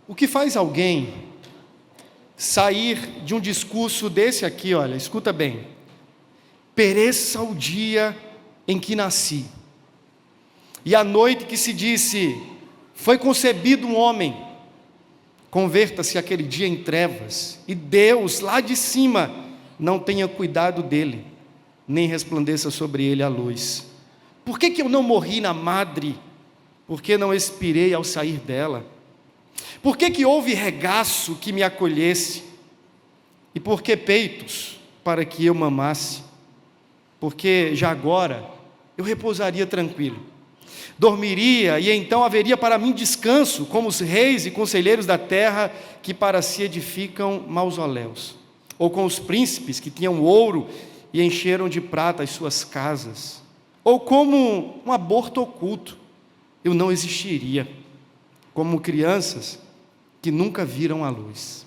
O que faz alguém sair de um discurso desse aqui, olha, escuta bem: pereça o dia em que nasci, e a noite que se disse, foi concebido um homem, converta-se aquele dia em trevas, e Deus, lá de cima, não tenha cuidado dele, nem resplandeça sobre ele a luz. Por que eu não morri na madre? Por que não expirei ao sair dela? Por que houve regaço que me acolhesse? E por que peitos para que eu mamasse? Porque já agora eu repousaria tranquilo, dormiria, e então haveria para mim descanso, como os reis e conselheiros da terra que para si edificam mausoléus, ou com os príncipes que tinham ouro e encheram de prata as suas casas, ou como um aborto oculto, eu não existiria, como crianças que nunca viram a luz.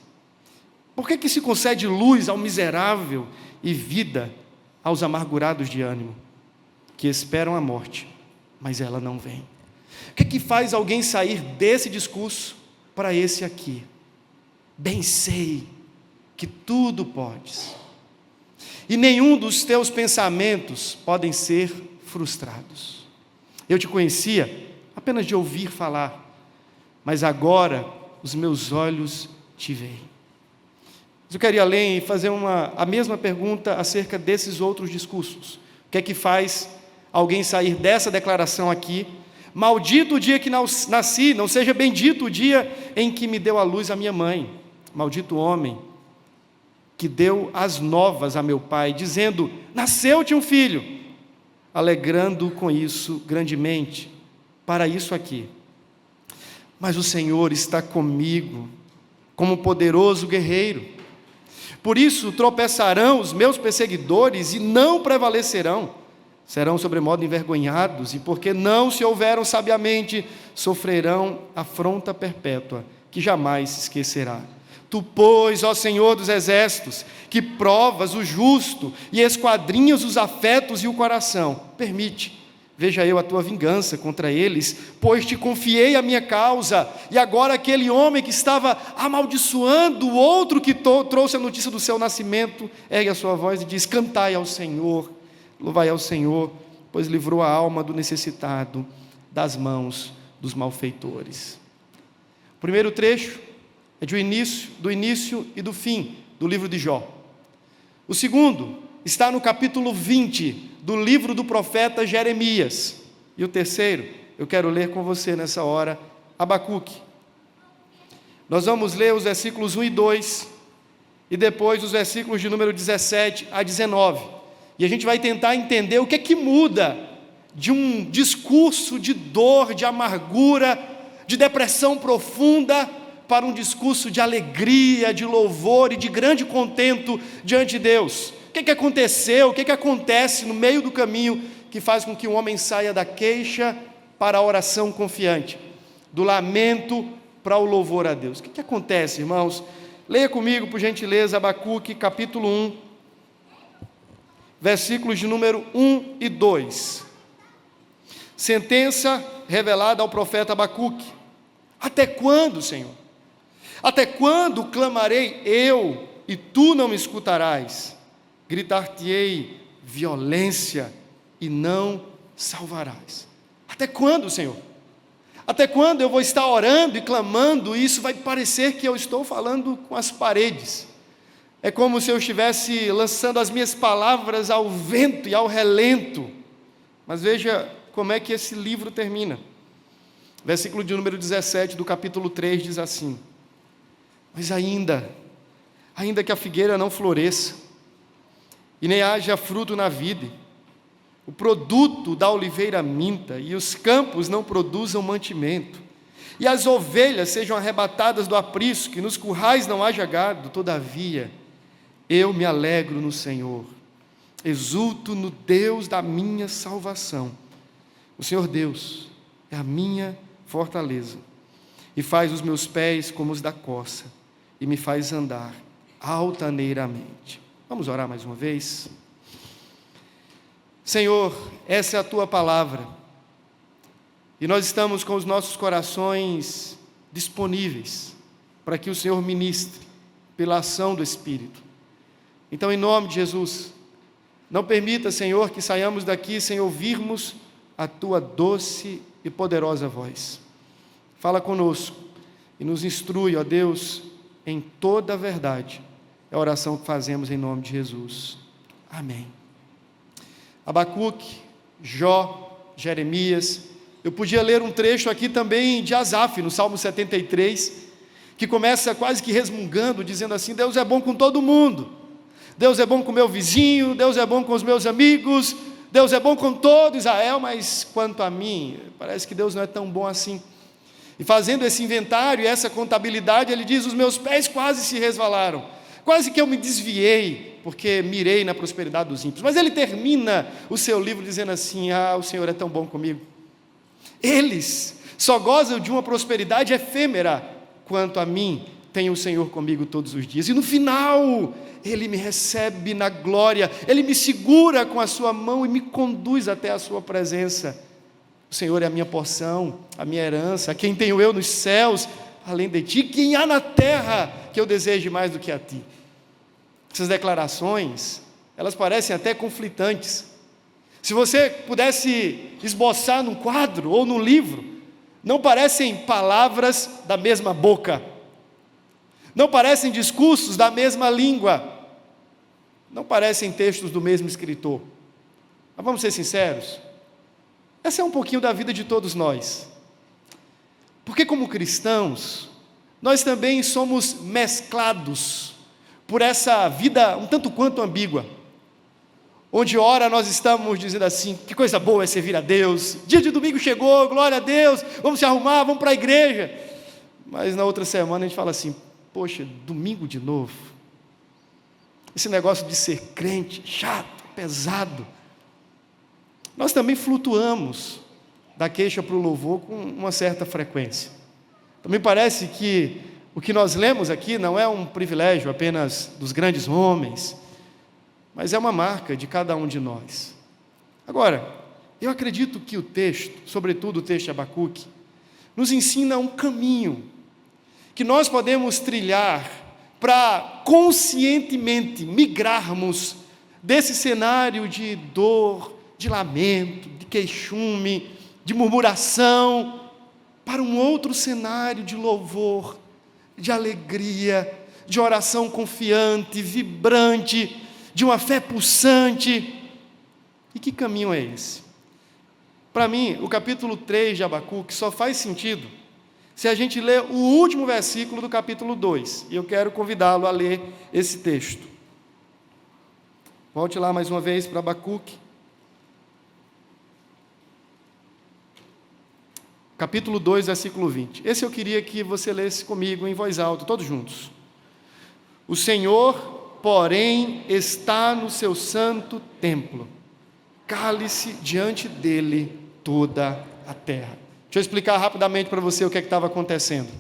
Por que se concede luz ao miserável e vida aos amargurados de ânimo, que esperam a morte, mas ela não vem? O que faz alguém sair desse discurso para esse aqui? Bem sei que tudo podes, e nenhum dos teus pensamentos podem ser frustrados. Eu te conhecia apenas de ouvir falar, mas agora os meus olhos te veem. Mas eu queria além e fazer a mesma pergunta acerca desses outros discursos. O que é que faz alguém sair dessa declaração aqui? Maldito o dia que nasci, não seja bendito o dia em que me deu à luz a minha mãe. Maldito o homem que deu as novas a meu pai, dizendo, nasceu-te um filho, alegrando com isso grandemente, para isso aqui. Mas o Senhor está comigo, como poderoso guerreiro. Por isso tropeçarão os meus perseguidores e não prevalecerão. Serão sobremodo envergonhados, e porque não se houveram sabiamente, sofrerão afronta perpétua, que jamais se esquecerá. Tu, pois, ó Senhor dos exércitos, que provas o justo e esquadrinhas os afetos e o coração, permite, veja eu a tua vingança contra eles, pois te confiei a minha causa. E agora aquele homem que estava amaldiçoando o outro que trouxe a notícia do seu nascimento, ergue a sua voz e diz, cantai ao Senhor, louvai ao Senhor, pois livrou a alma do necessitado das mãos dos malfeitores. O primeiro trecho é do início e do fim do livro de Jó. O segundo está no capítulo 20 do livro do profeta Jeremias. E o terceiro, eu quero ler com você nessa hora, Abacuque. Nós vamos ler os versículos 1 e 2, e depois os versículos de número 17 a 19. E a gente vai tentar entender o que é que muda de um discurso de dor, de amargura, de depressão profunda, para um discurso de alegria, de louvor e de grande contento diante de Deus. O que aconteceu, o que acontece no meio do caminho que faz com que o homem saia da queixa para a oração confiante, do lamento para o louvor a Deus? O que acontece, irmãos? Leia comigo, por gentileza, Abacuque, capítulo 1, versículos de número 1 e 2. Sentença revelada ao profeta Abacuque. Até quando, Senhor? Até quando clamarei eu e tu não me escutarás? Gritar-te-ei violência e não salvarás. Até quando, Senhor? Até quando eu vou estar orando e clamando e isso vai parecer que eu estou falando com as paredes? É como se eu estivesse lançando as minhas palavras ao vento e ao relento. Mas veja como é que esse livro termina. Versículo de número 17 do capítulo 3 diz assim: mas ainda que a figueira não floresça, e nem haja fruto na vide, o produto da oliveira minta, e os campos não produzam mantimento, e as ovelhas sejam arrebatadas do aprisco, e nos currais não haja gado, todavia, eu me alegro no Senhor, exulto no Deus da minha salvação. O Senhor Deus é a minha fortaleza, e faz os meus pés como os da corça, e me faz andar altaneiramente. Vamos orar mais uma vez? Senhor, essa é a Tua palavra, e nós estamos com os nossos corações disponíveis para que o Senhor ministre pela ação do Espírito. Então, em nome de Jesus, não permita, Senhor, que saiamos daqui sem ouvirmos a Tua doce e poderosa voz. Fala conosco e nos instrui, ó Deus, em toda a verdade. É a oração que fazemos em nome de Jesus. Amém. Abacuque, Jó, Jeremias. Eu podia ler um trecho aqui também de Asaf, no Salmo 73, que começa quase que resmungando, dizendo assim: Deus é bom com todo mundo. Deus é bom com o meu vizinho, Deus é bom com os meus amigos, Deus é bom com todo Israel, mas quanto a mim, parece que Deus não é tão bom assim. E fazendo esse inventário e essa contabilidade, ele diz: os meus pés quase se resvalaram, quase que eu me desviei, porque mirei na prosperidade dos ímpios. Mas ele termina o seu livro dizendo assim: o Senhor é tão bom comigo. Eles só gozam de uma prosperidade efêmera, quanto a mim, tem o Senhor comigo todos os dias. E no final, Ele me recebe na glória, Ele me segura com a sua mão e me conduz até a sua presença. O Senhor é a minha porção, a minha herança, quem tenho eu nos céus, além de ti, quem há na terra que eu deseje mais do que a ti. Essas declarações, elas parecem até conflitantes. Se você pudesse esboçar num quadro ou num livro, não parecem palavras da mesma boca, não parecem discursos da mesma língua, não parecem textos do mesmo escritor. Mas vamos ser sinceros, essa é um pouquinho da vida de todos nós, porque como cristãos, nós também somos mesclados por essa vida um tanto quanto ambígua, onde ora nós estamos dizendo assim: que coisa boa é servir a Deus, dia de domingo chegou, glória a Deus, vamos se arrumar, vamos para a igreja. Mas na outra semana a gente fala assim: poxa, domingo de novo, esse negócio de ser crente, chato, pesado. Nós também flutuamos da queixa para o louvor com uma certa frequência. Também parece que o que nós lemos aqui não é um privilégio apenas dos grandes homens, mas é uma marca de cada um de nós. Agora, eu acredito que o texto, sobretudo o texto de Abacuque, nos ensina um caminho que nós podemos trilhar para conscientemente migrarmos desse cenário de dor, de lamento, de queixume, de murmuração, para um outro cenário de louvor, de alegria, de oração confiante, vibrante, de uma fé pulsante. E que caminho é esse? Para mim, o capítulo 3 de Abacuque só faz sentido se a gente ler o último versículo do capítulo 2, e eu quero convidá-lo a ler esse texto. Volte lá mais uma vez para Abacuque. Capítulo 2, versículo 20. Esse eu queria que você lesse comigo em voz alta, todos juntos. O Senhor, porém, está no seu santo templo, cale-se diante dele toda a terra. Deixa eu explicar rapidamente para você o que estava acontecendo.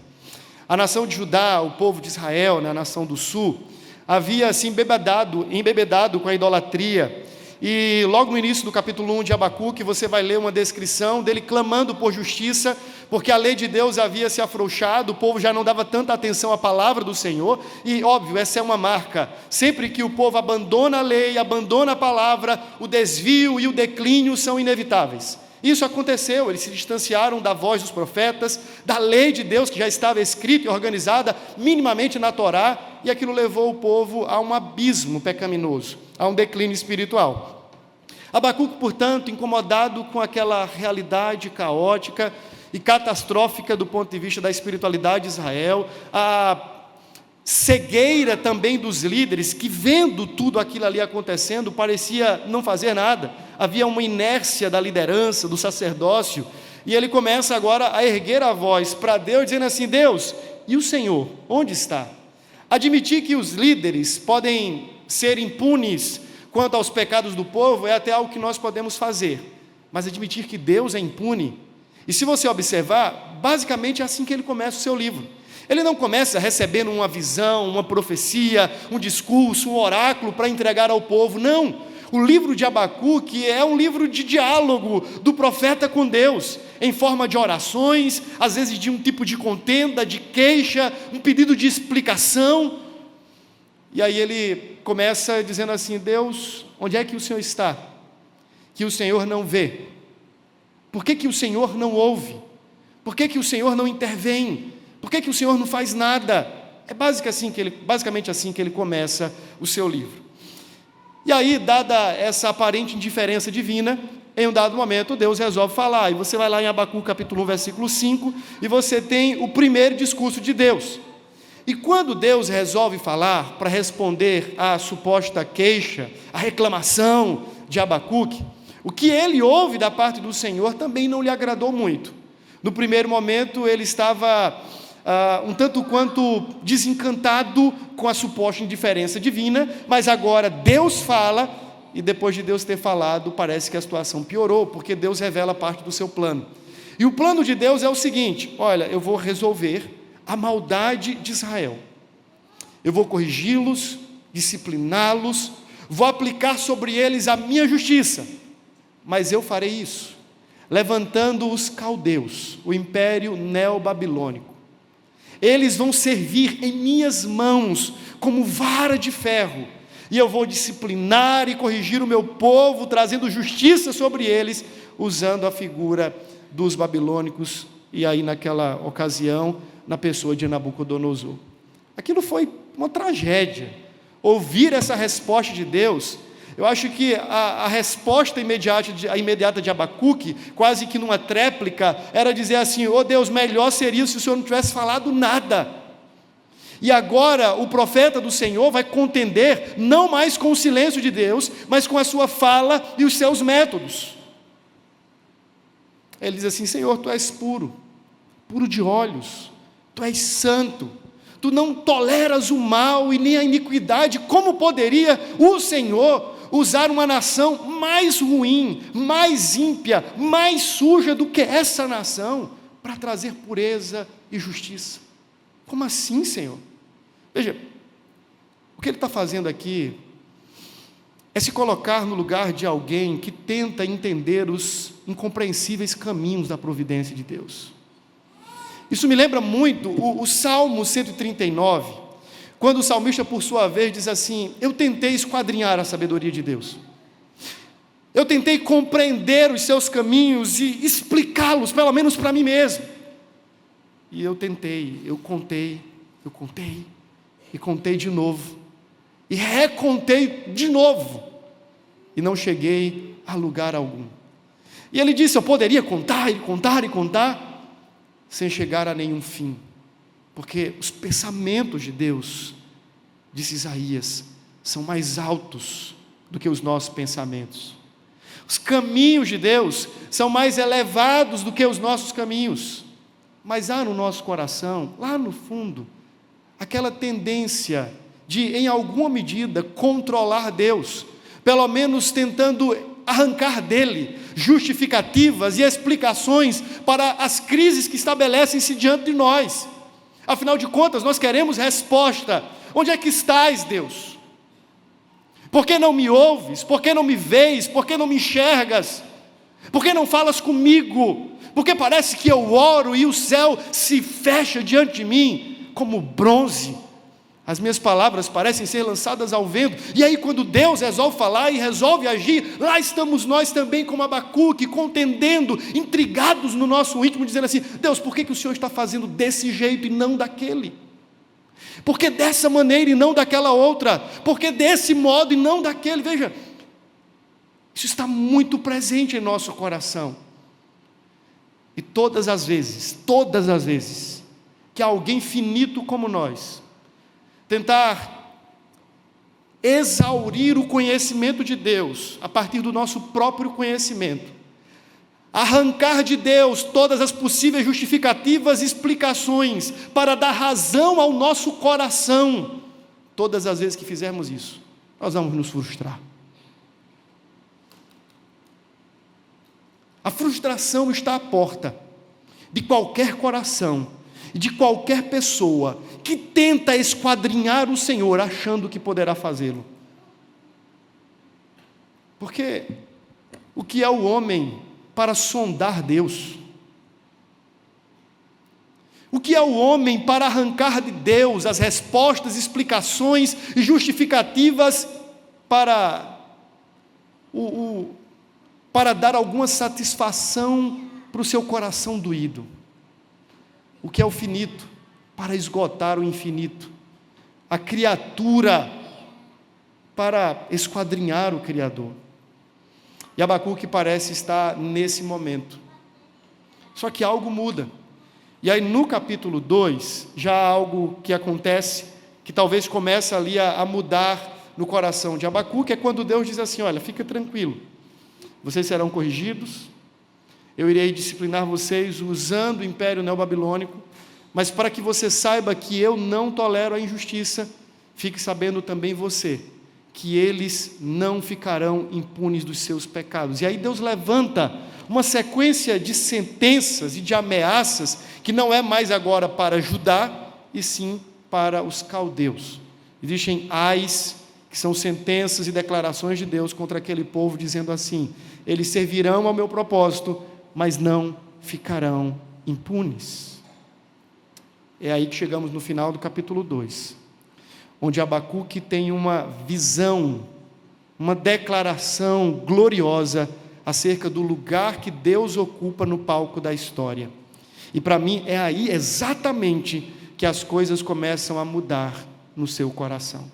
A nação de Judá, o povo de Israel, a nação do sul, havia se embebedado com a idolatria. E logo no início do capítulo 1 de Abacuque, você vai ler uma descrição dele clamando por justiça, porque a lei de Deus havia se afrouxado, o povo já não dava tanta atenção à palavra do Senhor, e óbvio, essa é uma marca, sempre que o povo abandona a lei, abandona a palavra, o desvio e o declínio são inevitáveis. Isso aconteceu, eles se distanciaram da voz dos profetas, da lei de Deus que já estava escrita e organizada minimamente na Torá, e aquilo levou o povo a um abismo pecaminoso, a um declínio espiritual. Abacuque, portanto, incomodado com aquela realidade caótica e catastrófica do ponto de vista da espiritualidade de Israel, a cegueira também dos líderes, que vendo tudo aquilo ali acontecendo, parecia não fazer nada, havia uma inércia da liderança, do sacerdócio, e ele começa agora a erguer a voz para Deus, dizendo assim: Deus, e o Senhor, onde está? Admitir que os líderes podem ser impunes quanto aos pecados do povo é até algo que nós podemos fazer, mas admitir que Deus é impune, e se você observar, basicamente é assim que ele começa o seu livro. Ele não começa recebendo uma visão, uma profecia, um discurso, um oráculo para entregar ao povo, não. O livro de Abacuque é um livro de diálogo do profeta com Deus, em forma de orações, às vezes de um tipo de contenda, de queixa, um pedido de explicação. E aí ele começa dizendo assim: Deus, onde é que o Senhor está? Que o Senhor não vê? Por que o Senhor não ouve? Por que o Senhor não intervém? Por que o Senhor não faz nada? É basicamente assim que ele começa o seu livro. E aí, dada essa aparente indiferença divina, em um dado momento Deus resolve falar, e você vai lá em Abacuque capítulo 1, versículo 5, e você tem o primeiro discurso de Deus. E quando Deus resolve falar para responder à suposta queixa, à reclamação de Abacuque, o que ele ouve da parte do Senhor também não lhe agradou muito. No primeiro momento ele estava um tanto quanto desencantado com a suposta indiferença divina, mas agora Deus fala, e depois de Deus ter falado, parece que a situação piorou, porque Deus revela parte do seu plano. E o plano de Deus é o seguinte: olha, eu vou resolver a maldade de Israel, eu vou corrigi-los, discipliná-los, vou aplicar sobre eles a minha justiça, mas eu farei isso levantando os caldeus, o império neobabilônico. Eles vão servir em minhas mãos como vara de ferro, e eu vou disciplinar e corrigir o meu povo, trazendo justiça sobre eles, usando a figura dos babilônicos, e aí naquela ocasião, na pessoa de Nabucodonosor. Aquilo foi uma tragédia. Ouvir essa resposta de Deus, eu acho que a resposta imediata de Abacuque, quase que numa tréplica, era dizer assim: oh Deus, melhor seria se o Senhor não tivesse falado nada. E agora o profeta do Senhor vai contender, não mais com o silêncio de Deus, mas com a sua fala e os seus métodos. Ele diz assim: Senhor, Tu és puro, puro de olhos, Tu és santo, Tu não toleras o mal e nem a iniquidade. Como poderia o Senhor usar uma nação mais ruim, mais ímpia, mais suja do que essa nação, para trazer pureza e justiça? Como assim, Senhor? Veja, o que ele está fazendo aqui é se colocar no lugar de alguém que tenta entender os incompreensíveis caminhos da providência de Deus. Isso me lembra muito o Salmo 139, quando o salmista, por sua vez, diz assim: eu tentei esquadrinhar a sabedoria de Deus, eu tentei compreender os seus caminhos e explicá-los, pelo menos para mim mesmo, e eu tentei, eu contei e contei de novo, e recontei de novo, e não cheguei a lugar algum. E ele disse: eu poderia contar e contar e contar, sem chegar a nenhum fim, porque os pensamentos de Deus, disse Isaías, são mais altos do que os nossos pensamentos. Os caminhos de Deus são mais elevados do que os nossos caminhos. Mas há no nosso coração, lá no fundo, aquela tendência de, em alguma medida, controlar Deus, pelo menos tentando arrancar dele justificativas e explicações para as crises que estabelecem-se diante de nós. Afinal de contas, nós queremos resposta. Onde é que estás, Deus? Por que não me ouves? Por que não me vês? Por que não me enxergas? Por que não falas comigo? Porque parece que eu oro e o céu se fecha diante de mim como bronze. As minhas palavras parecem ser lançadas ao vento. E aí quando Deus resolve falar e resolve agir, lá estamos nós também como Abacuque, contendendo, intrigados no nosso íntimo, dizendo assim: Deus, por que o Senhor está fazendo desse jeito e não daquele? Por que dessa maneira e não daquela outra? Por que desse modo e não daquele? Veja, isso está muito presente em nosso coração. E todas as vezes que alguém finito como nós tentar exaurir o conhecimento de Deus a partir do nosso próprio conhecimento, arrancar de Deus todas as possíveis justificativas e explicações para dar razão ao nosso coração, todas as vezes que fizermos isso, nós vamos nos frustrar. A frustração está à porta de qualquer coração e de qualquer pessoa que tenta esquadrinhar o Senhor achando que poderá fazê-lo. Porque o que é o homem para sondar Deus? O que é o homem para arrancar de Deus as respostas, explicações e justificativas para dar alguma satisfação para o seu coração doído? O que é o finito para esgotar o infinito? A criatura para esquadrinhar o Criador. E Abacuque parece estar nesse momento. Só que algo muda. E aí no capítulo 2, já há algo que acontece, que talvez comece ali a mudar no coração de Abacuque, é quando Deus diz assim: olha, fica tranquilo, vocês serão corrigidos, eu irei disciplinar vocês usando o Império Neobabilônico, mas para que você saiba que eu não tolero a injustiça, fique sabendo também você, que eles não ficarão impunes dos seus pecados. E aí Deus levanta uma sequência de sentenças e de ameaças, que não é mais agora para Judá, e sim para os caldeus. Existem ais, que são sentenças e declarações de Deus contra aquele povo, dizendo assim: eles servirão ao meu propósito, mas não ficarão impunes. É aí que chegamos no final do capítulo 2, onde Abacuque tem uma visão, uma declaração gloriosa acerca do lugar que Deus ocupa no palco da história. E para mim é aí exatamente que as coisas começam a mudar no seu coração.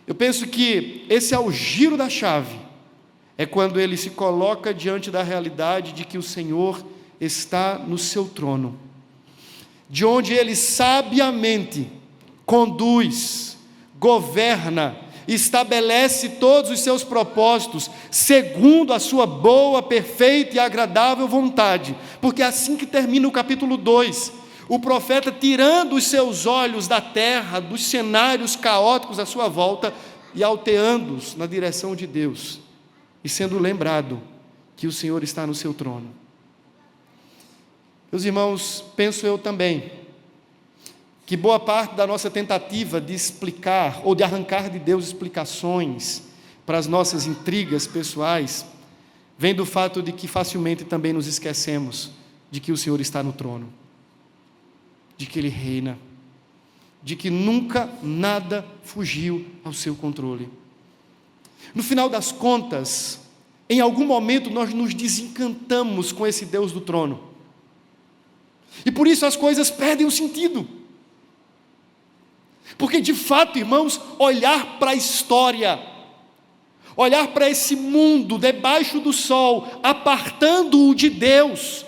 Eu penso que esse é o giro da chave, é quando ele se coloca diante da realidade de que o Senhor está no seu trono, de onde ele sabiamente conduz, governa, estabelece todos os seus propósitos, segundo a sua boa, perfeita e agradável vontade, porque é assim que termina o capítulo 2, o profeta tirando os seus olhos da terra, dos cenários caóticos à sua volta, e alteando-os na direção de Deus, e sendo lembrado que o Senhor está no seu trono. Meus irmãos, penso eu também, que boa parte da nossa tentativa de explicar, ou de arrancar de Deus explicações para as nossas intrigas pessoais, vem do fato de que facilmente também nos esquecemos de que o Senhor está no trono, de que Ele reina, de que nunca nada fugiu ao seu controle. No final das contas, em algum momento nós nos desencantamos com esse Deus do trono, e por isso as coisas perdem o sentido. Porque de fato, irmãos, olhar para a história, olhar para esse mundo debaixo do sol, apartando-o de Deus,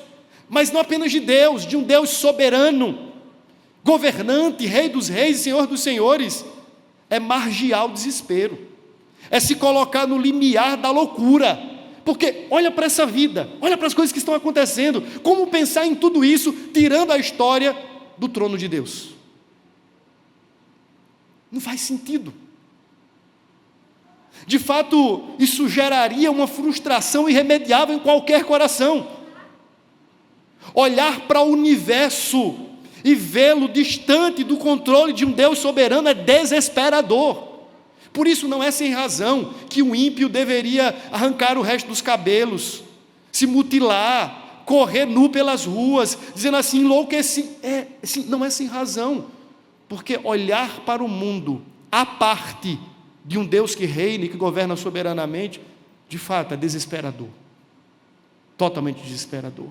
mas não apenas de Deus, de um Deus soberano, governante, Rei dos reis e Senhor dos senhores, é margear o desespero, é se colocar no limiar da loucura, porque olha para essa vida, olha para as coisas que estão acontecendo, como pensar em tudo isso, tirando a história do trono de Deus? Não faz sentido. De fato, isso geraria uma frustração irremediável em qualquer coração. Olhar para o universo e vê-lo distante do controle de um Deus soberano é desesperador. Por isso não é sem razão que o ímpio deveria arrancar o resto dos cabelos, se mutilar, correr nu pelas ruas, dizendo assim, enlouqueci. Não é sem razão. Porque olhar para o mundo, à parte de um Deus que reina e que governa soberanamente, de fato é desesperador, totalmente desesperador.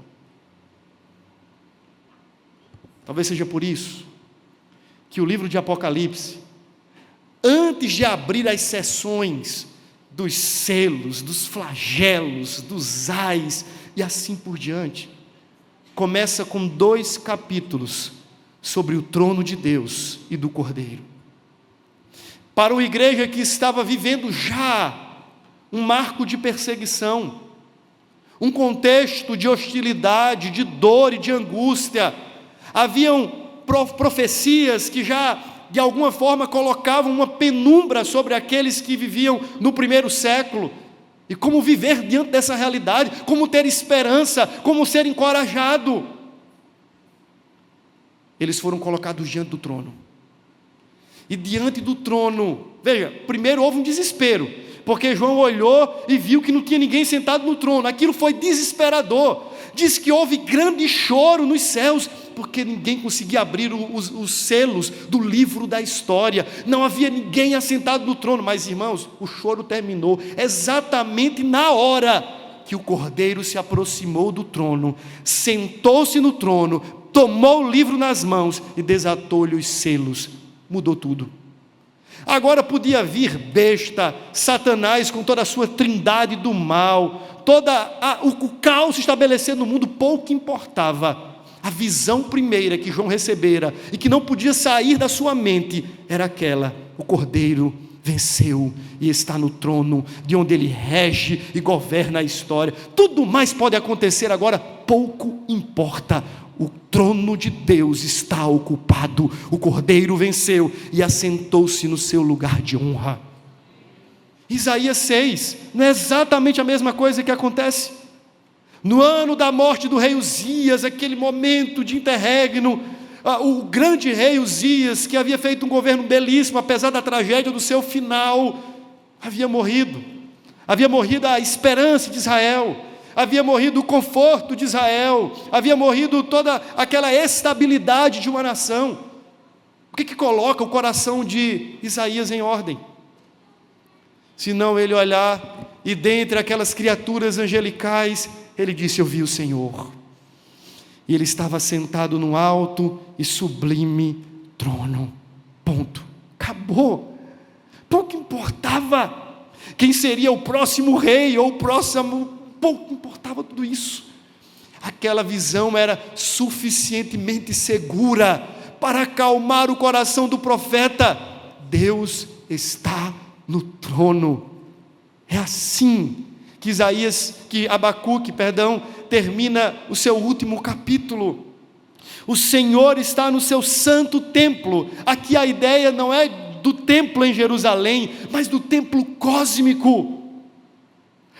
Talvez seja por isso que o livro de Apocalipse, antes de abrir as sessões dos selos, dos flagelos, dos ais e assim por diante, começa com 2 capítulos sobre o trono de Deus e do Cordeiro. Para uma igreja que estava vivendo já um marco de perseguição, um contexto de hostilidade, de dor e de angústia, haviam profecias que já de alguma forma colocavam uma penumbra sobre aqueles que viviam no primeiro século, e como viver diante dessa realidade, como ter esperança, como ser encorajado. Eles foram colocados diante do trono, e diante do trono, veja, primeiro houve um desespero, porque João olhou e viu que não tinha ninguém sentado no trono. Aquilo foi desesperador. Diz que houve grande choro nos céus, porque ninguém conseguia abrir os selos do livro da história. Não havia ninguém assentado no trono. Mas, irmãos, o choro terminou exatamente na hora que o Cordeiro se aproximou do trono, sentou-se no trono, tomou o livro nas mãos e desatou-lhe os selos. Mudou tudo. Agora podia vir besta, Satanás com toda a sua trindade do mal, o caos estabelecido no mundo, pouco importava. A visão primeira que João recebera e que não podia sair da sua mente era aquela: o Cordeiro venceu e está no trono, de onde ele rege e governa a história. Tudo mais pode acontecer agora, pouco importa. O trono de Deus está ocupado, o Cordeiro venceu e assentou-se no seu lugar de honra. Isaías 6, não é exatamente a mesma coisa que acontece? No ano da morte do rei Uzias, aquele momento de interregno, o grande rei Uzias, que havia feito um governo belíssimo, apesar da tragédia do seu final, havia morrido a esperança de Israel, havia morrido o conforto de Israel, havia morrido toda aquela estabilidade de uma nação. O que coloca o coração de Isaías em ordem? Se não ele olhar, e dentre aquelas criaturas angelicais, ele disse: eu vi o Senhor, e ele estava sentado no alto e sublime trono. Ponto. Acabou. Pouco importava quem seria o próximo rei ou o próximo. Pouco importava tudo isso. Aquela visão era suficientemente segura para acalmar o coração do profeta. Deus está no trono. É assim que Abacuque, termina o seu último capítulo. O Senhor está no seu santo templo. Aqui a ideia não é do templo em Jerusalém, mas do templo cósmico.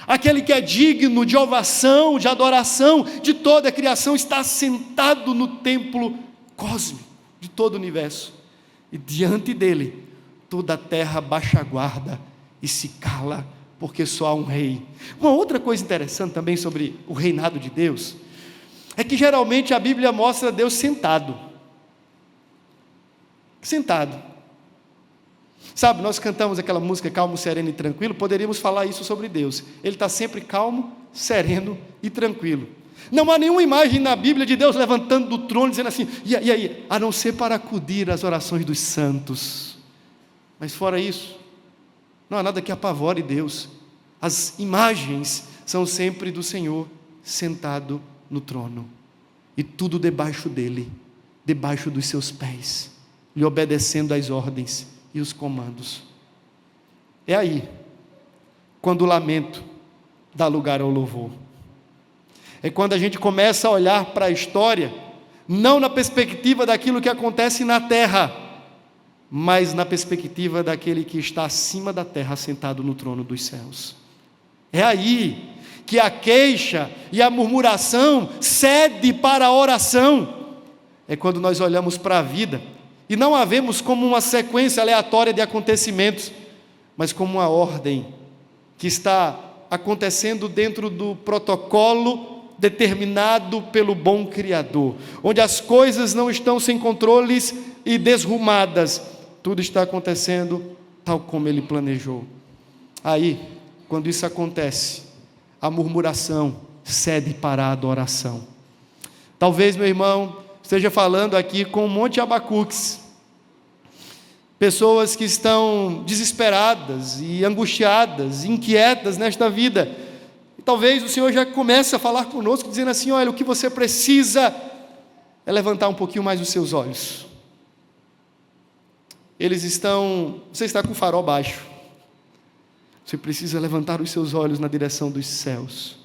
Aquele que é digno de ovação, de adoração de toda a criação, está sentado no templo cósmico de todo o universo. E diante dele, toda a terra baixa a guarda e se cala, porque só há um rei. Uma outra coisa interessante também sobre o reinado de Deus, é que geralmente a Bíblia mostra Deus sentado. Sabe, nós cantamos aquela música calmo, sereno e tranquilo, poderíamos falar isso sobre Deus. Ele está sempre calmo, sereno e tranquilo. Não há nenhuma imagem na Bíblia de Deus levantando do trono, dizendo assim, e aí, a não ser para acudir às orações dos santos. Mas fora isso, não há nada que apavore Deus. As imagens são sempre do Senhor sentado no trono, e tudo debaixo dele, debaixo dos seus pés, lhe obedecendo às ordens e os comandos. É aí, quando o lamento dá lugar ao louvor. É quando a gente começa a olhar para a história, não na perspectiva daquilo que acontece na terra, mas na perspectiva daquele que está acima da terra, sentado no trono dos céus. É aí que a queixa e a murmuração cede para a oração. É quando nós olhamos para a vida e não a vemos como uma sequência aleatória de acontecimentos, mas como uma ordem que está acontecendo dentro do protocolo determinado pelo bom Criador, onde as coisas não estão sem controles e desrumadas, tudo está acontecendo tal como Ele planejou. Aí, quando isso acontece, a murmuração cede para a adoração. Talvez, meu irmão, esteja falando aqui com um monte de Abacuques, pessoas que estão desesperadas e angustiadas, inquietas nesta vida. E talvez o Senhor já comece a falar conosco, dizendo assim: olha, o que você precisa é levantar um pouquinho mais os seus olhos. Você está com o farol baixo, você precisa levantar os seus olhos na direção dos céus,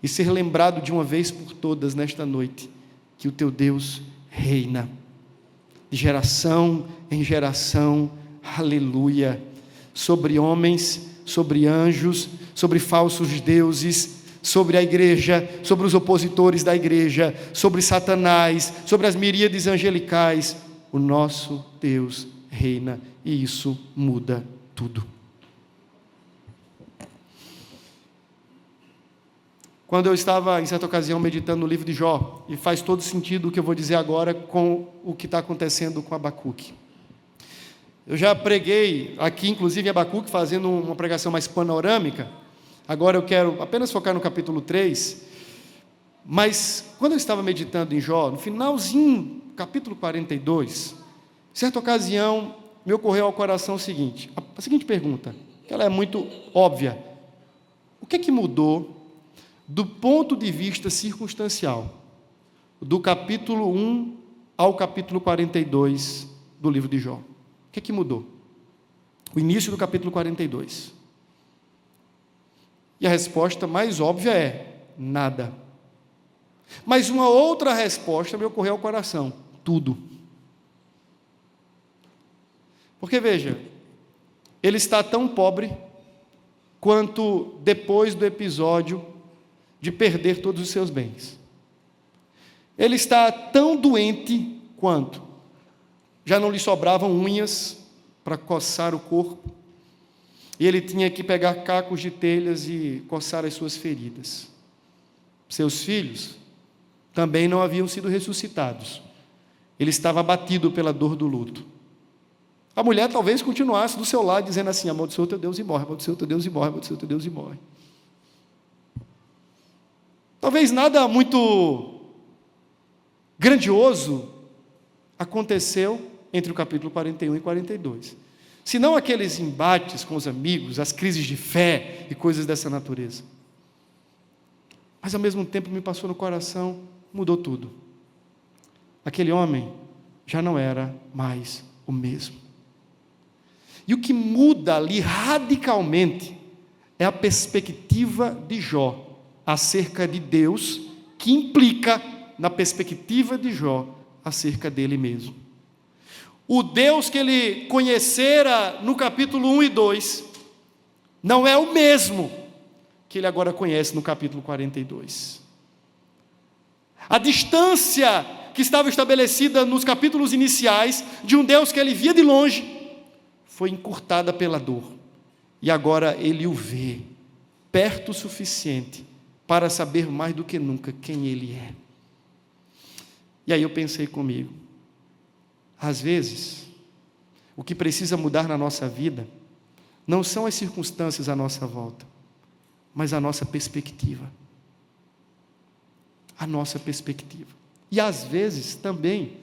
e ser lembrado de uma vez por todas nesta noite, que o teu Deus reina, de geração em geração, aleluia, sobre homens, sobre anjos, sobre falsos deuses, sobre a igreja, sobre os opositores da igreja, sobre Satanás, sobre as miríades angelicais. O nosso Deus reina, e isso muda tudo. quando eu estava, em certa ocasião, meditando no livro de Jó, e faz todo sentido o que eu vou dizer agora com o que está acontecendo com Abacuque. Eu já preguei aqui, inclusive em Abacuque, fazendo uma pregação mais panorâmica. Agora eu quero apenas focar no capítulo 3. Mas, quando eu estava meditando em Jó, no finalzinho, capítulo 42, certa ocasião, me ocorreu ao coração o seguinte, a seguinte pergunta, que ela é muito óbvia. O que mudou do ponto de vista circunstancial, do capítulo 1 ao capítulo 42 do livro de Jó? O que mudou? O início do capítulo 42. E a resposta mais óbvia é: nada. Mas uma outra resposta me ocorreu ao coração: tudo. Porque veja, ele está tão pobre quanto depois do episódio de perder todos os seus bens. Ele está tão doente quanto já não lhe sobravam unhas para coçar o corpo, e ele tinha que pegar cacos de telhas e coçar as suas feridas. Seus filhos também não haviam sido ressuscitados. Ele estava abatido pela dor do luto. A mulher talvez continuasse do seu lado, dizendo assim: amaldiçoa teu Deus e morre, amaldiçoa teu Deus e morre, amaldiçoa teu Deus e morre. Talvez nada muito grandioso aconteceu entre o capítulo 41 e 42. Senão aqueles embates com os amigos, as crises de fé e coisas dessa natureza. Mas ao mesmo tempo me passou no coração, mudou tudo. Aquele homem já não era mais o mesmo. E o que muda ali radicalmente é a perspectiva de Jó acerca de Deus, que implica na perspectiva de Jó acerca dele mesmo. O Deus que ele conhecera no capítulo 1 e 2 não é o mesmo que ele agora conhece no capítulo 42. A distância que estava estabelecida nos capítulos iniciais de um Deus que ele via de longe foi encurtada pela dor, e agora ele o vê perto o suficiente para saber mais do que nunca quem ele é. E aí eu pensei comigo, às vezes o que precisa mudar na nossa vida não são as circunstâncias à nossa volta, mas a nossa perspectiva. A nossa perspectiva. E às vezes também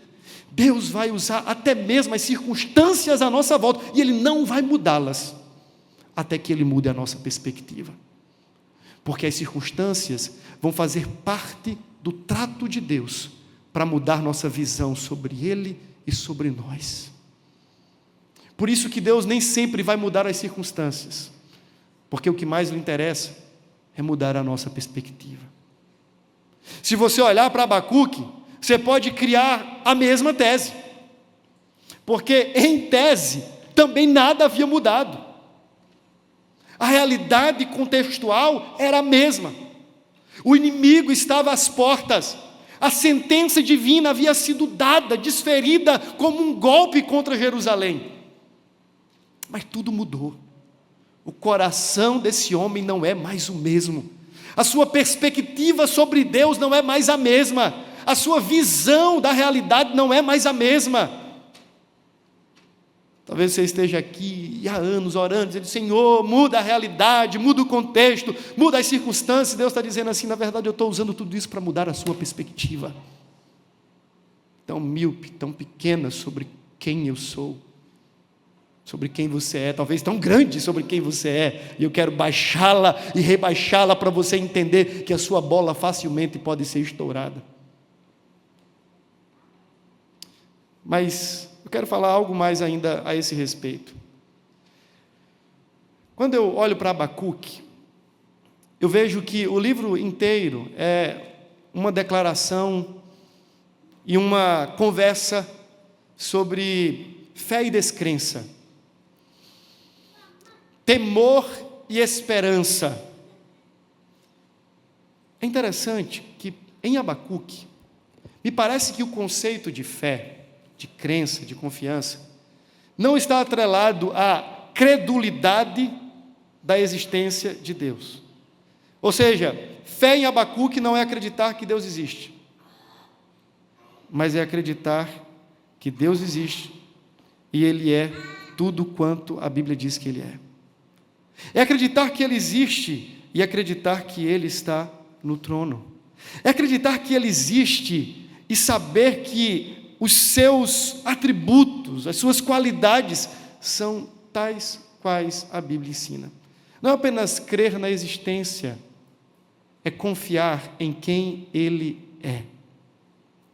Deus vai usar até mesmo as circunstâncias à nossa volta, e Ele não vai mudá-las, até que Ele mude a nossa perspectiva. Porque as circunstâncias vão fazer parte do trato de Deus, para mudar nossa visão sobre Ele e sobre nós. Por isso que Deus nem sempre vai mudar as circunstâncias, porque o que mais lhe interessa é mudar a nossa perspectiva. Se você olhar para Abacuque, você pode criar a mesma tese, porque em tese também nada havia mudado. A realidade contextual era a mesma. O inimigo estava às portas. A sentença divina havia sido dada, desferida como um golpe contra Jerusalém. Mas tudo mudou. O coração desse homem não é mais o mesmo. A sua perspectiva sobre Deus não é mais a mesma. A sua visão da realidade não é mais a mesma. Talvez você esteja aqui há anos orando, dizendo: Senhor, muda a realidade, muda o contexto, muda as circunstâncias. Deus está dizendo assim: na verdade eu estou usando tudo isso para mudar a sua perspectiva. Tão míope, tão pequena sobre quem eu sou, sobre quem você é, talvez tão grande sobre quem você é, e eu quero baixá-la e rebaixá-la para você entender que a sua bola facilmente pode ser estourada. Mas eu quero falar algo mais ainda a esse respeito. Quando eu olho para Abacuque, eu vejo que o livro inteiro é uma declaração e uma conversa sobre fé e descrença, temor e esperança. É interessante que em Abacuque, me parece que o conceito de fé, de crença, de confiança, não está atrelado à credulidade da existência de Deus. Ou seja, Fé em Abacuque não é acreditar que Deus existe, mas é acreditar que Deus existe e Ele é tudo quanto a Bíblia diz que Ele é. É acreditar que Ele existe e acreditar que Ele está no trono. É acreditar que Ele existe e saber que os seus atributos, as suas qualidades são tais quais a Bíblia ensina. Não é apenas crer na existência, é confiar em quem Ele é.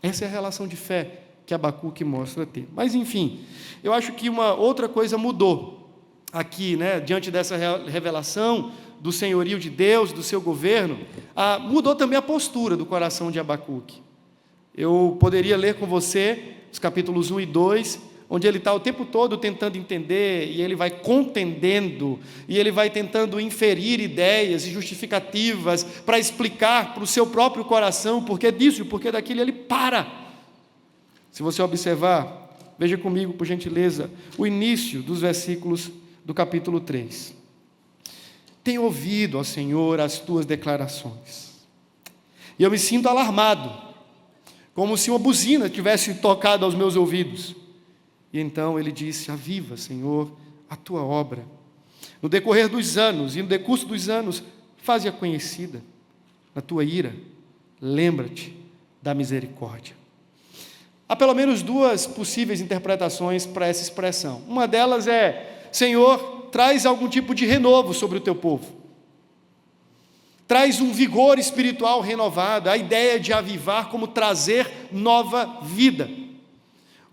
Essa é a relação de fé que Abacuque mostra ter. Mas, enfim, eu acho que uma outra coisa mudou aqui, diante dessa revelação do senhorio de Deus, do seu governo, mudou também a postura do coração de Abacuque. Eu poderia ler com você os capítulos 1 e 2, onde ele está o tempo todo tentando entender, e ele vai contendendo, e ele vai tentando inferir ideias e justificativas para explicar para o seu próprio coração o porquê disso e o porquê daquilo, e ele para. Se você observar, veja comigo, por gentileza, o início dos versículos do capítulo 3. Tenho ouvido, ó Senhor, as tuas declarações, e eu me sinto alarmado, como se uma buzina tivesse tocado aos meus ouvidos. E então ele disse: aviva, Senhor, a tua obra. No decorrer dos anos, e no decurso dos anos, faze-a conhecida. Na tua ira, lembra-te da misericórdia. Há pelo menos duas possíveis interpretações para essa expressão. Uma delas é: Senhor, traz algum tipo de renovo sobre o teu povo. Traz um vigor espiritual renovado, a ideia de avivar como trazer nova vida.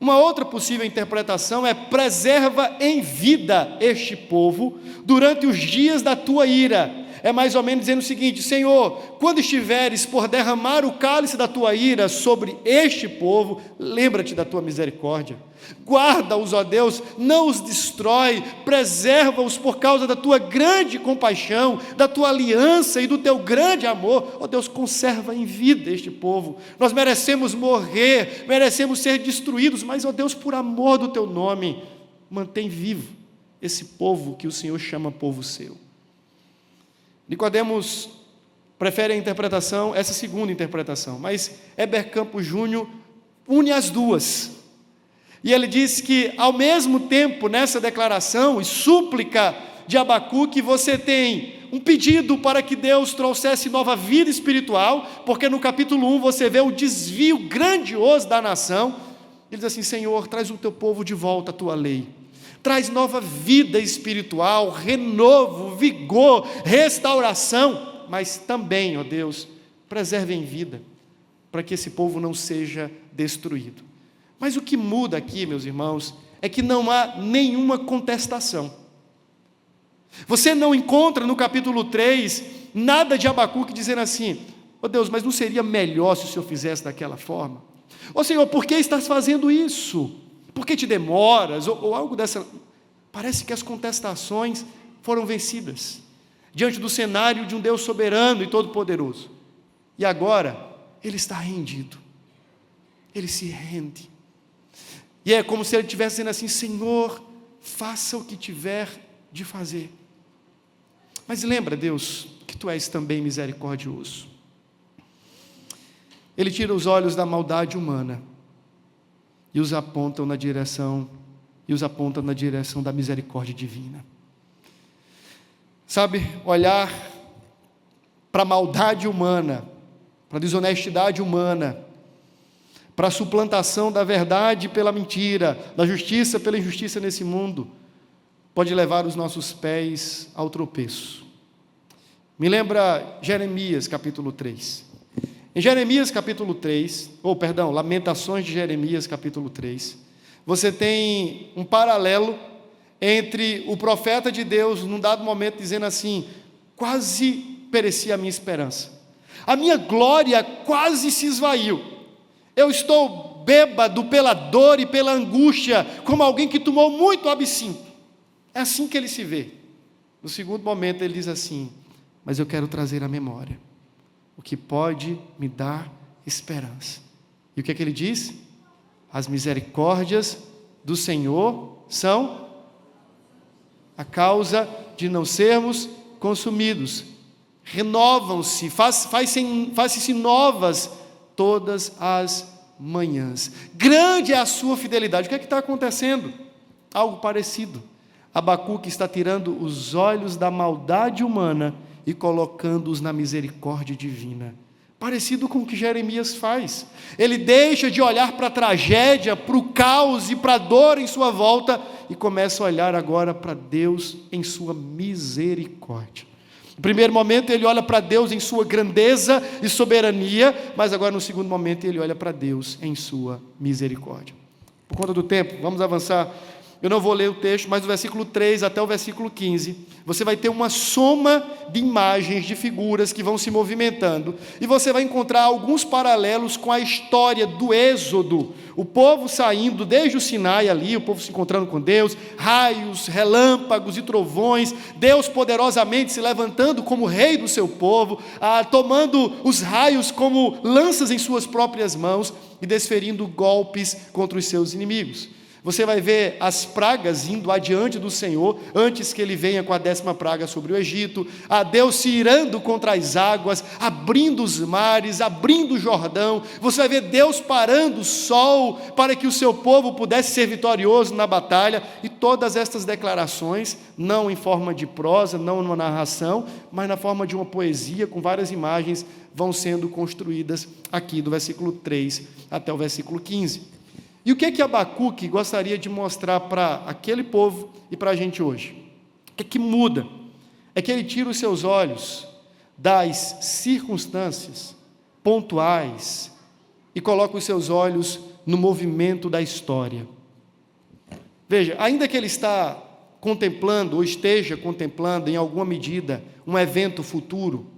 Uma outra possível interpretação é: preserva em vida este povo durante os dias da tua ira. É mais ou menos dizendo o seguinte: Senhor, quando estiveres por derramar o cálice da tua ira sobre este povo, lembra-te da tua misericórdia. Guarda-os, ó Deus, não os destrói, preserva-os por causa da tua grande compaixão, da tua aliança e do teu grande amor. Ó Deus, conserva em vida este povo. Nós merecemos morrer, merecemos ser destruídos, mas, ó Deus, por amor do teu nome, mantém vivo esse povo que o Senhor chama povo seu. Nicodemos prefere a interpretação, essa segunda interpretação, mas Heber Campos Júnior une as duas. E ele diz que, ao mesmo tempo, nessa declaração e súplica de Abacuque, você tem um pedido para que Deus trouxesse nova vida espiritual, porque no capítulo 1 você vê o desvio grandioso da nação. Ele diz assim: Senhor, traz o teu povo de volta à tua lei. Traz nova vida espiritual, renovo, vigor, restauração, mas também, ó Deus, preserve em vida, para que esse povo não seja destruído. Mas o que muda aqui, meus irmãos, é que não há nenhuma contestação. Você não encontra no capítulo 3 nada de Abacuque dizendo assim: ó Deus, mas não seria melhor se o Senhor fizesse daquela forma? Ó Senhor, por que estás fazendo isso? Por que te demoras? Ou algo dessa. Parece que as contestações foram vencidas diante do cenário de um Deus soberano e todo-poderoso. E agora ele está rendido. Ele se rende. E é como se ele estivesse dizendo assim: Senhor, faça o que tiver de fazer. Mas lembra, Deus, que tu és também misericordioso. Ele tira os olhos da maldade humana e os aponta na direção da misericórdia divina. Sabe, olhar para a maldade humana, para a desonestidade humana, para a suplantação da verdade pela mentira, da justiça pela injustiça nesse mundo, pode levar os nossos pés ao tropeço. Me lembra Jeremias capítulo 3. Em Jeremias capítulo 3, Lamentações de Jeremias capítulo 3, você tem um paralelo entre o profeta de Deus, num dado momento, dizendo assim: quase pereci a minha esperança, a minha glória quase se esvaiu, eu estou bêbado pela dor e pela angústia, como alguém que tomou muito absinto. É assim que ele se vê. No segundo momento ele diz assim: mas eu quero trazer à memória o que pode me dar esperança. E o que é que ele diz? As misericórdias do Senhor são a causa de não sermos consumidos. renovam-se, faz-se novas todas as manhãs. Grande é a sua fidelidade. O que é que está acontecendo? Algo parecido. Abacuque está tirando os olhos da maldade humana e colocando-os na misericórdia divina. Parecido com o que Jeremias faz. Ele deixa de olhar para a tragédia, para o caos e para a dor em sua volta e começa a olhar agora para Deus em sua misericórdia. No primeiro momento ele olha para Deus em sua grandeza e soberania, mas agora no segundo momento ele olha para Deus em sua misericórdia. Por conta do tempo, vamos avançar. Eu não vou ler o texto, mas do versículo 3 até o versículo 15, você vai ter uma soma de imagens, de figuras que vão se movimentando, e você vai encontrar alguns paralelos com a história do Êxodo, o povo saindo desde o Sinai ali, o povo se encontrando com Deus, raios, relâmpagos e trovões, Deus poderosamente se levantando como rei do seu povo, tomando os raios como lanças em suas próprias mãos e desferindo golpes contra os seus inimigos. Você vai ver as pragas indo adiante do Senhor, antes que ele venha com a 10ª praga sobre o Egito, a Deus se irando contra as águas, abrindo os mares, abrindo o Jordão. Você vai ver Deus parando o sol, para que o seu povo pudesse ser vitorioso na batalha, e todas estas declarações, não em forma de prosa, não numa narração, mas na forma de uma poesia, com várias imagens, vão sendo construídas aqui, do versículo 3 até o versículo 15. E o que é que Abacuque gostaria de mostrar para aquele povo e para a gente hoje? O que é que muda? É que ele tira os seus olhos das circunstâncias pontuais e coloca os seus olhos no movimento da história. Veja, ainda que ele está contemplando, ou esteja contemplando em alguma medida, um evento futuro,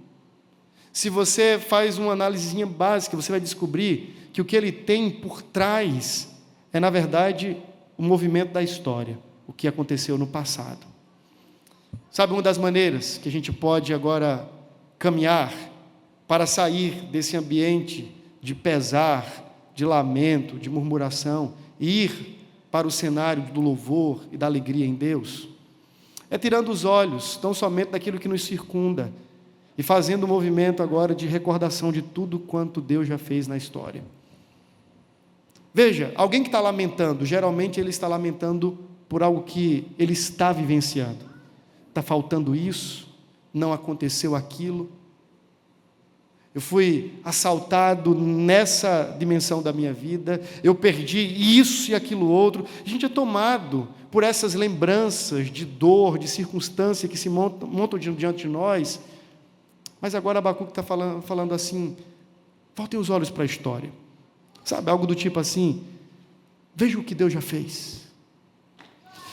se você faz uma análisezinha básica, você vai descobrir que o que ele tem por trás é, na verdade, o movimento da história, o que aconteceu no passado. Sabe uma das maneiras que a gente pode agora caminhar para sair desse ambiente de pesar, de lamento, de murmuração, e ir para o cenário do louvor e da alegria em Deus? É tirando os olhos, tão somente daquilo que nos circunda, e fazendo um movimento agora de recordação de tudo quanto Deus já fez na história. Veja, alguém que está lamentando, geralmente ele está lamentando por algo que ele está vivenciando. Está faltando isso, não aconteceu aquilo. Eu fui assaltado nessa dimensão da minha vida, eu perdi isso e aquilo outro. A gente é tomado por essas lembranças de dor, de circunstância que se montam diante de nós. Mas agora Abacuque está falando assim, voltem os olhos para a história. Sabe, algo do tipo assim, veja o que Deus já fez.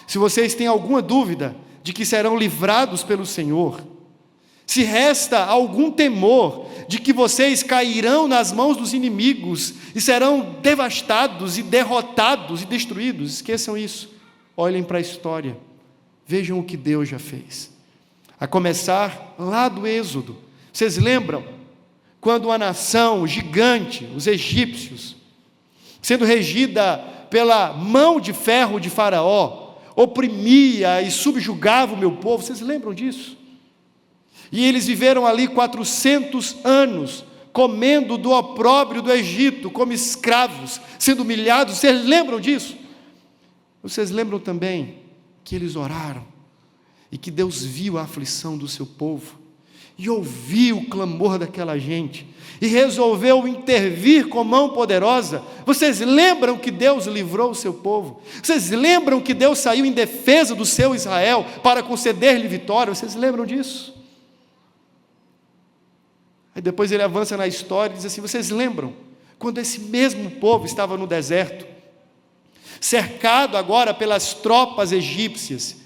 Se vocês têm alguma dúvida de que serão livrados pelo Senhor, se resta algum temor de que vocês cairão nas mãos dos inimigos e serão devastados e derrotados e destruídos, esqueçam isso. Olhem para a história, vejam o que Deus já fez. A começar lá do Êxodo. Vocês lembram? Quando uma nação gigante, os egípcios, sendo regida pela mão de ferro de Faraó, oprimia e subjugava o meu povo, vocês lembram disso? E eles viveram ali 400 anos, comendo do opróbrio do Egito, como escravos, sendo humilhados, vocês lembram disso? Vocês lembram também que eles oraram, e que Deus viu a aflição do seu povo, e ouviu o clamor daquela gente, e resolveu intervir com mão poderosa. Vocês lembram que Deus livrou o seu povo? Vocês lembram que Deus saiu em defesa do seu Israel para conceder-lhe vitória? Vocês lembram disso? Aí depois ele avança na história e diz assim, vocês lembram quando esse mesmo povo estava no deserto, cercado agora pelas tropas egípcias,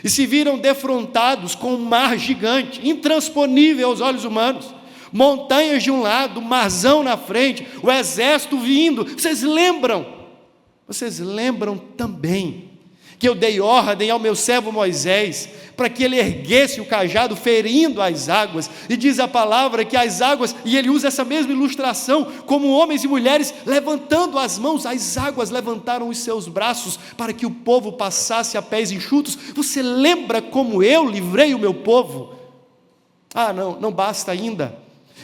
e se viram defrontados com um mar gigante, intransponível aos olhos humanos, montanhas de um lado, marzão na frente, o exército vindo. Vocês lembram também que eu dei ordem ao meu servo Moisés para que ele erguesse o cajado ferindo as águas, e diz a palavra que as águas, e ele usa essa mesma ilustração, como homens e mulheres levantando as mãos, as águas levantaram os seus braços para que o povo passasse a pés enxutos. Você lembra como eu livrei o meu povo? Ah, não basta ainda.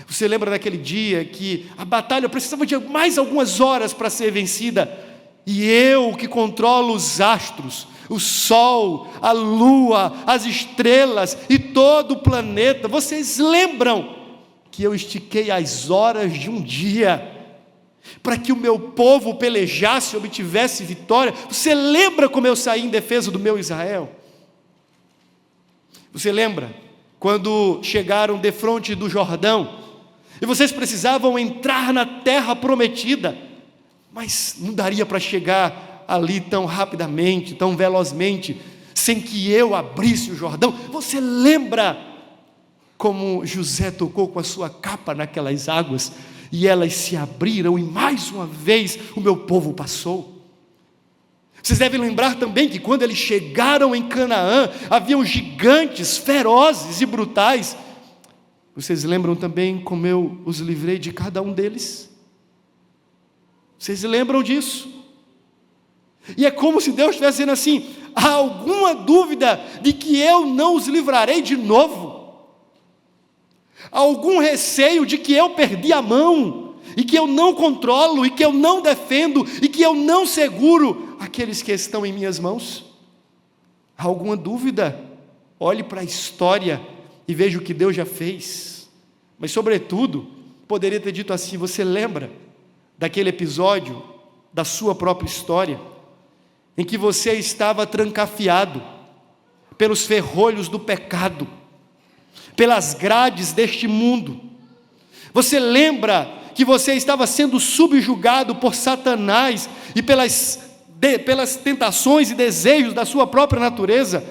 Você lembra daquele dia que a batalha precisava de mais algumas horas para ser vencida, e eu que controlo os astros, o sol, a lua, as estrelas e todo o planeta, vocês lembram que eu estiquei as horas de um dia para que o meu povo pelejasse e obtivesse vitória? Você lembra como eu saí em defesa do meu Israel? Você lembra quando chegaram defronte do Jordão e vocês precisavam entrar na terra prometida, mas não daria para chegar ali tão rapidamente, tão velozmente, sem que eu abrisse o Jordão? Você lembra como José tocou com a sua capa naquelas águas e elas se abriram e mais uma vez o meu povo passou? Vocês devem lembrar também que quando eles chegaram em Canaã, haviam gigantes ferozes e brutais. Vocês lembram também como eu os livrei de cada um deles? Vocês lembram disso? E é como se Deus estivesse dizendo assim: há alguma dúvida de que eu não os livrarei de novo? Há algum receio de que eu perdi a mão, e que eu não controlo, e que eu não defendo, e que eu não seguro aqueles que estão em minhas mãos? Há alguma dúvida? Olhe para a história e veja o que Deus já fez. Mas sobretudo, poderia ter dito assim: você lembra daquele episódio da sua própria história, em que você estava trancafiado pelos ferrolhos do pecado, pelas grades deste mundo? Você lembra que você estava sendo subjugado por Satanás e pelas tentações e desejos da sua própria natureza?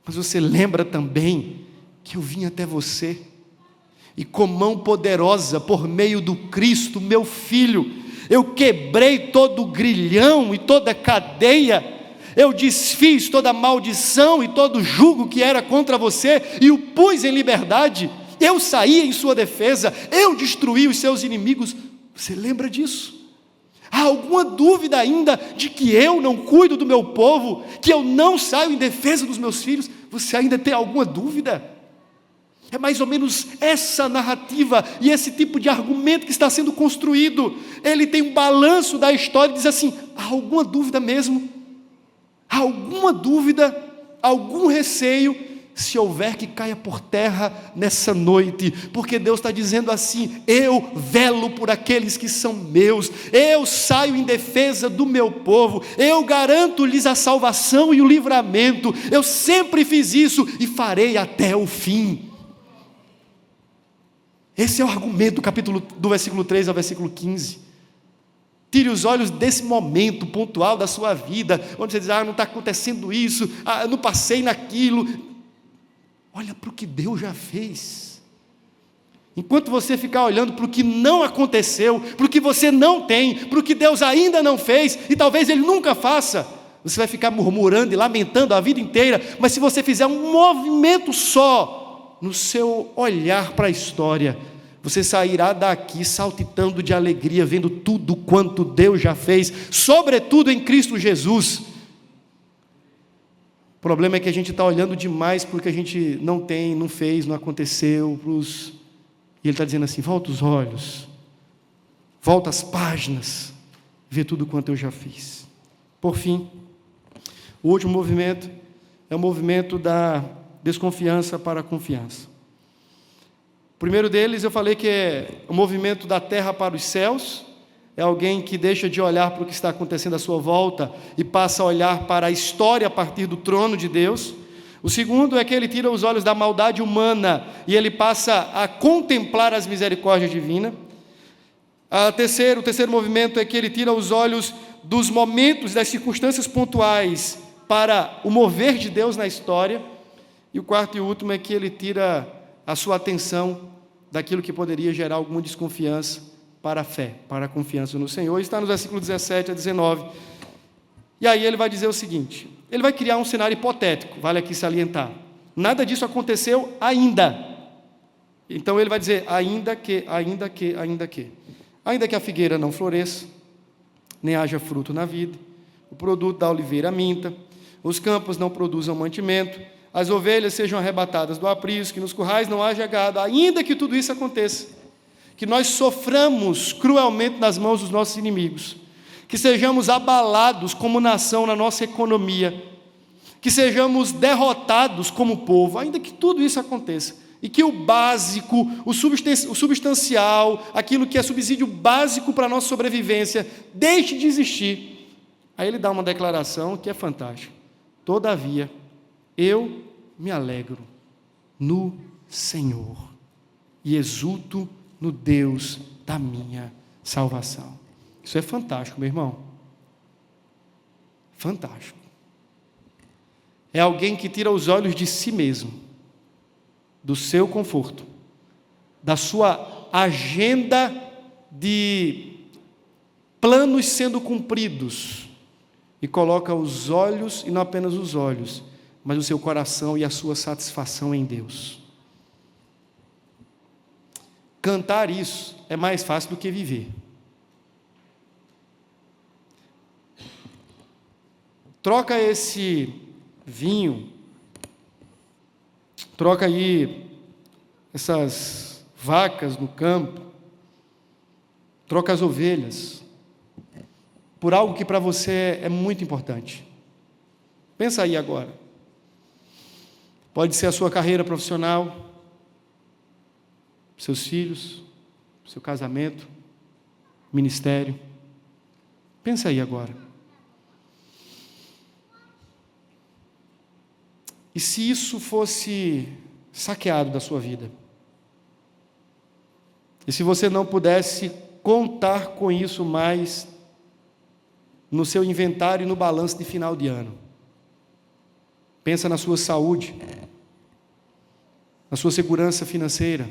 Mas você lembra também que eu vim até você, e com mão poderosa, por meio do Cristo, meu Filho, eu quebrei todo o grilhão e toda a cadeia, eu desfiz toda a maldição e todo o jugo que era contra você, e o pus em liberdade. Eu saí em sua defesa, eu destruí os seus inimigos. Você lembra disso? Há alguma dúvida ainda de que eu não cuido do meu povo, que eu não saio em defesa dos meus filhos? Você ainda tem alguma dúvida? É mais ou menos essa narrativa e esse tipo de argumento que está sendo construído. Ele tem um balanço da história e diz assim: há alguma dúvida mesmo? Há alguma dúvida, algum receio? Se houver, que caia por terra nessa noite, porque Deus está dizendo assim: eu velo por aqueles que são meus, eu saio em defesa do meu povo, eu garanto-lhes a salvação e o livramento, eu sempre fiz isso e farei até o fim. Esse é o argumento do versículo 3 ao versículo 15. Tire os olhos desse momento pontual da sua vida, onde você diz: não está acontecendo isso, eu não passei naquilo. Olha para o que Deus já fez. Enquanto você ficar olhando para o que não aconteceu, para o que você não tem, para o que Deus ainda não fez, e talvez Ele nunca faça, você vai ficar murmurando e lamentando a vida inteira. Mas se você fizer um movimento só no seu olhar para a história, você sairá daqui saltitando de alegria, vendo tudo quanto Deus já fez, sobretudo em Cristo Jesus. O problema é que a gente está olhando demais porque a gente não tem, não fez, não aconteceu. E Ele está dizendo assim: volta os olhos, volta as páginas, vê tudo quanto eu já fiz. Por fim, o último movimento é o movimento da desconfiança para a confiança. O primeiro deles eu falei que é o movimento da terra para os céus. É alguém que deixa de olhar para o que está acontecendo à sua volta e passa a olhar para a história a partir do trono de Deus. O segundo é que ele tira os olhos da maldade humana e ele passa a contemplar as misericórdias divinas. O terceiro movimento é que ele tira os olhos dos momentos, das circunstâncias pontuais para o mover de Deus na história. E o quarto e último é que ele tira a sua atenção daquilo que poderia gerar alguma desconfiança para a fé, para a confiança no Senhor. Está no versículo 17 a 19. E aí ele vai dizer o seguinte: ele vai criar um cenário hipotético, vale aqui salientar. Nada disso aconteceu ainda. Então ele vai dizer: ainda que a figueira não floresça, nem haja fruto na vide, o produto da oliveira minta, os campos não produzam mantimento, as ovelhas sejam arrebatadas do aprisco, que nos currais não haja gado, ainda que tudo isso aconteça, que nós soframos cruelmente nas mãos dos nossos inimigos, que sejamos abalados como nação na nossa economia, que sejamos derrotados como povo, ainda que tudo isso aconteça, e que o básico, o substancial, aquilo que é subsídio básico para a nossa sobrevivência, deixe de existir. Aí ele dá uma declaração que é fantástica: todavia, eu me alegro no Senhor e exulto no Deus da minha salvação. Isso é fantástico, meu irmão. Fantástico. É alguém que tira os olhos de si mesmo, do seu conforto, da sua agenda de planos sendo cumpridos, e coloca os olhos, e não apenas os olhos, mas o seu coração e a sua satisfação em Deus. Cantar isso é mais fácil do que viver. Troca esse vinho, troca aí essas vacas no campo, troca as ovelhas, por algo que para você é muito importante. Pensa aí agora. Pode ser a sua carreira profissional, seus filhos, seu casamento, ministério. Pensa aí agora. E se isso fosse saqueado da sua vida? E se você não pudesse contar com isso mais no seu inventário e no balanço de final de ano? Pensa na sua saúde, na sua segurança financeira.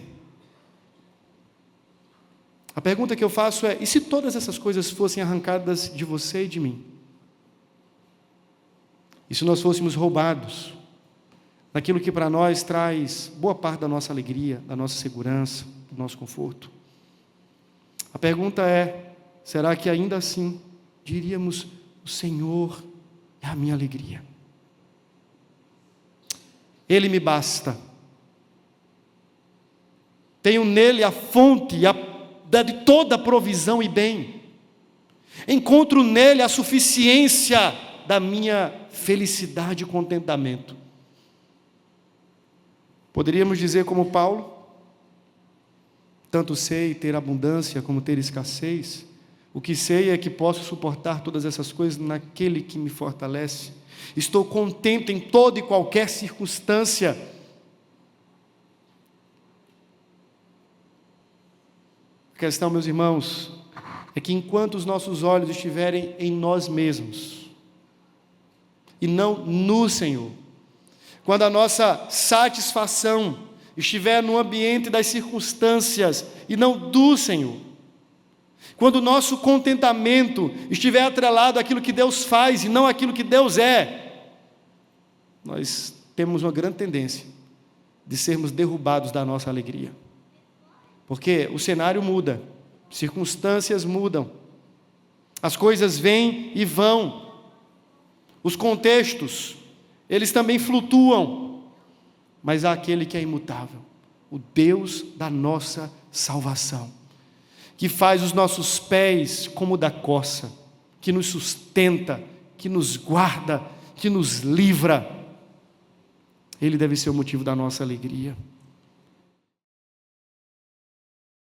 A pergunta que eu faço é: e se todas essas coisas fossem arrancadas de você e de mim? E se nós fôssemos roubados daquilo que para nós traz boa parte da nossa alegria, da nossa segurança, do nosso conforto? A pergunta é: será que ainda assim diríamos: o Senhor é a minha alegria, Ele me basta, tenho nele a fonte de toda provisão e bem, encontro nele a suficiência da minha felicidade e contentamento? Poderíamos dizer como Paulo: tanto sei ter abundância como ter escassez, o que sei é que posso suportar todas essas coisas naquele que me fortalece. Estou contente em toda e qualquer circunstância. A questão, meus irmãos, é que enquanto os nossos olhos estiverem em nós mesmos e não no Senhor, quando a nossa satisfação estiver no ambiente das circunstâncias e não do Senhor, quando o nosso contentamento estiver atrelado àquilo que Deus faz e não àquilo que Deus é, nós temos uma grande tendência de sermos derrubados da nossa alegria. Porque o cenário muda, circunstâncias mudam, as coisas vêm e vão, os contextos, eles também flutuam, mas há aquele que é imutável, o Deus da nossa salvação, que faz os nossos pés como da corça, que nos sustenta, que nos guarda, que nos livra. Ele deve ser o motivo da nossa alegria.